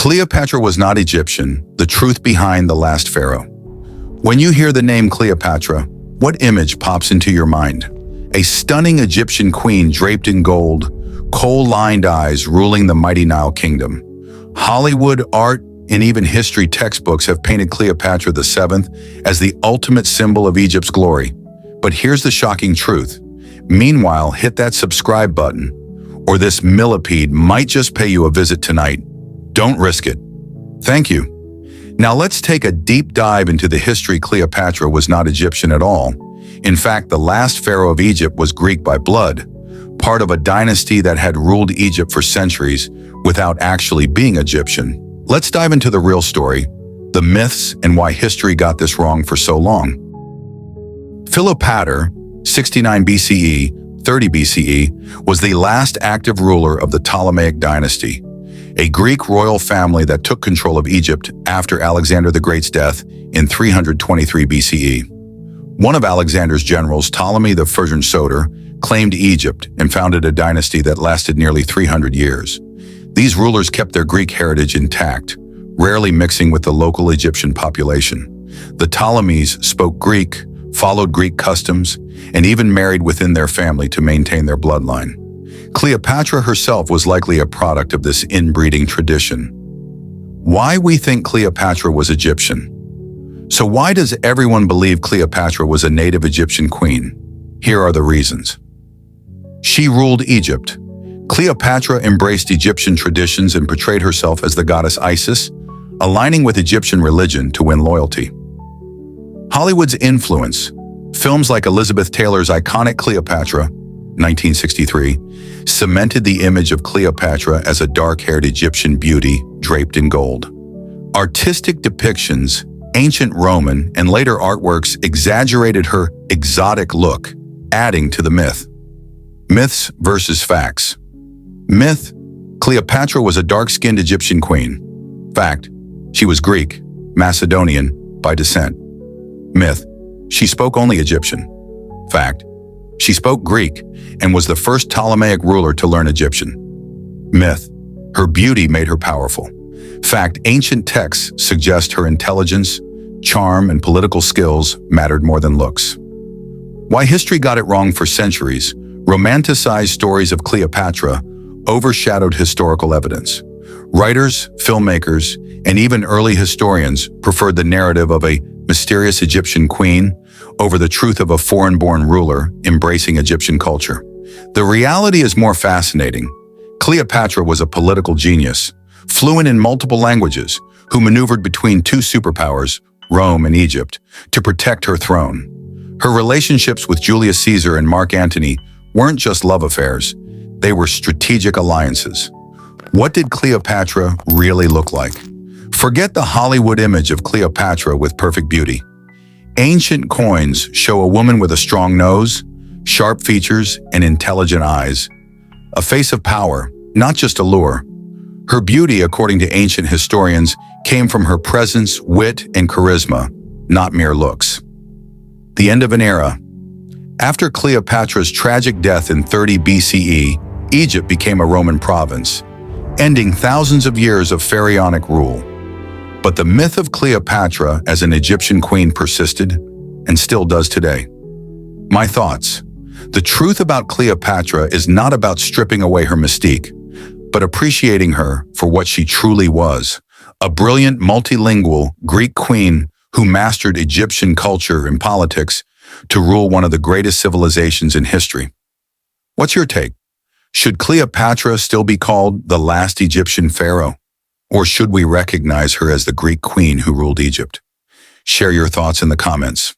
Cleopatra was not Egyptian, the truth behind the last pharaoh. When you hear the name Cleopatra, what image pops into your mind? A stunning Egyptian queen draped in gold, coal-lined eyes ruling the mighty Nile kingdom. Hollywood, art, and even history textbooks have painted Cleopatra VII as the ultimate symbol of Egypt's glory. But here's the shocking truth. Meanwhile, hit that subscribe button, or this millipede might just pay you a visit tonight. Don't risk it. Thank you. Now let's take a deep dive into the history. Cleopatra was not Egyptian at all. In fact, the last pharaoh of Egypt was Greek by blood, part of a dynasty that had ruled Egypt for centuries without actually being Egyptian. Let's dive into the real story, the myths, and why history got this wrong for so long. Philopator, 69 BCE, 30 BCE, was the last active ruler of the Ptolemaic dynasty, a Greek royal family that took control of Egypt after Alexander the Great's death in 323 BCE. One of Alexander's generals, Ptolemy the Persian Soter, claimed Egypt and founded a dynasty that lasted nearly 300 years. These rulers kept their Greek heritage intact, rarely mixing with the local Egyptian population. The Ptolemies spoke Greek, followed Greek customs, and even married within their family to maintain their bloodline. Cleopatra herself was likely a product of this inbreeding tradition. Why we think Cleopatra was Egyptian? So why does everyone believe Cleopatra was a native Egyptian queen? Here are the reasons. She ruled Egypt. Cleopatra embraced Egyptian traditions and portrayed herself as the goddess Isis, aligning with Egyptian religion to win loyalty. Hollywood's influence. Films like Elizabeth Taylor's iconic Cleopatra, 1963, cemented the image of Cleopatra as a dark-haired Egyptian beauty draped in gold. Artistic depictions, ancient Roman, and later artworks exaggerated her exotic look, adding to the myth. Myths versus facts. Myth: Cleopatra was a dark-skinned Egyptian queen. Fact: she was Greek, Macedonian by descent. Myth: she spoke only Egyptian. Fact: she spoke Greek and was the first Ptolemaic ruler to learn Egyptian. Myth: her beauty made her powerful. Fact: ancient texts suggest her intelligence, charm, and political skills mattered more than looks. Why history got it wrong for centuries. Romanticized stories of Cleopatra overshadowed historical evidence. Writers, filmmakers, and even early historians preferred the narrative of a mysterious Egyptian queen over the truth of a foreign-born ruler embracing Egyptian culture. The reality is more fascinating. Cleopatra was a political genius, fluent in multiple languages, who maneuvered between two superpowers, Rome and Egypt, to protect her throne. Her relationships with Julius Caesar and Mark Antony weren't just love affairs, they were strategic alliances. What did Cleopatra really look like? Forget the Hollywood image of Cleopatra with perfect beauty. Ancient coins show a woman with a strong nose, sharp features, and intelligent eyes. A face of power, not just allure. Her beauty, according to ancient historians, came from her presence, wit, and charisma, not mere looks. The end of an era. After Cleopatra's tragic death in 30 BCE, Egypt became a Roman province, ending thousands of years of pharaonic rule. But the myth of Cleopatra as an Egyptian queen persisted and still does today. My thoughts. The truth about Cleopatra is not about stripping away her mystique, but appreciating her for what she truly was, a brilliant multilingual Greek queen who mastered Egyptian culture and politics to rule one of the greatest civilizations in history. What's your take? Should Cleopatra still be called the last Egyptian pharaoh? Or should we recognize her as the Greek queen who ruled Egypt? Share your thoughts in the comments.